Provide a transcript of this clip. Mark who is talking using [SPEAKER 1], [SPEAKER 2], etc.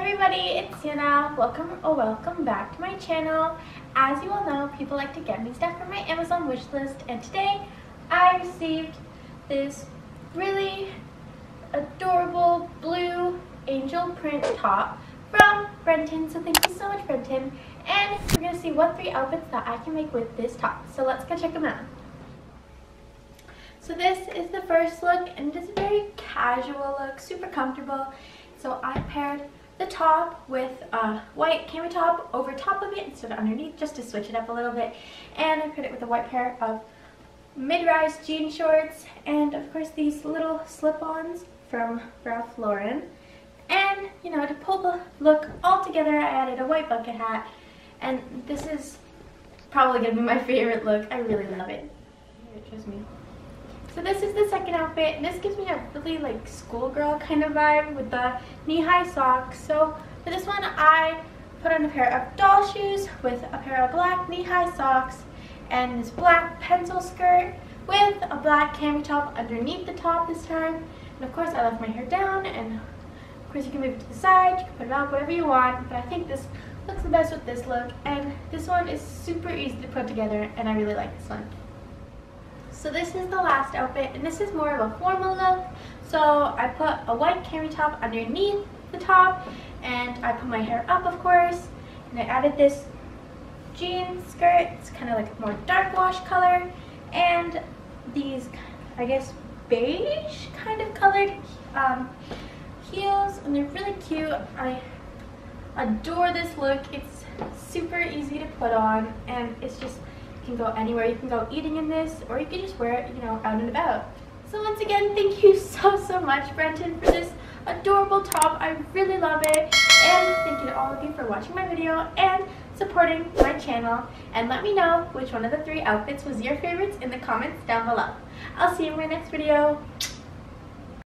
[SPEAKER 1] everybody, it's Sienna. Welcome back to my channel. As you all know, people like to get me stuff from my Amazon wish list, and today I received this really adorable blue angel print top from Brenton. So thank you so much, Brenton. And we're gonna see what 3 outfits that I can make with this top. So let's go check them out. So this is the first look, and it is a very casual look, super comfortable. So I paired the top with a white cami top over top of it instead of underneath, just to switch it up a little bit. And I paired it with a white pair of mid-rise jean shorts, and of course these little slip-ons from Ralph Lauren. And you know, to pull the look all together, I added a white bucket hat, and this is probably gonna be my favorite look. I really love it. It shows me. So this is the second outfit, and this gives me a really like schoolgirl kind of vibe with the knee-high socks. So for this one, I put on a pair of doll shoes with a pair of black knee-high socks and this black pencil skirt with a black cami top underneath the top this time. And of course, I left my hair down, and of course you can move it to the side, you can put it on whatever you want, but I think this looks the best with this look. And this one is super easy to put together, and I really like this one. So this is the last outfit, and this is more of a formal look. So I put a white cami top underneath the top, and I put my hair up, of course, and I added this jean skirt. It's kind of like a more dark wash color, and these, I guess, beige kind of colored heels, and they're really cute. I adore this look. It's super easy to put on, and it's just, you can go anywhere. You can go eating in this, or you can just wear it, you know, out and about. So once again, thank you so much, Brenton, for this adorable top. I really love it. And thank you to all of you for watching my video and supporting my channel. And let me know which one of the 3 outfits was your favorites in the comments down below. I'll see you in my next video.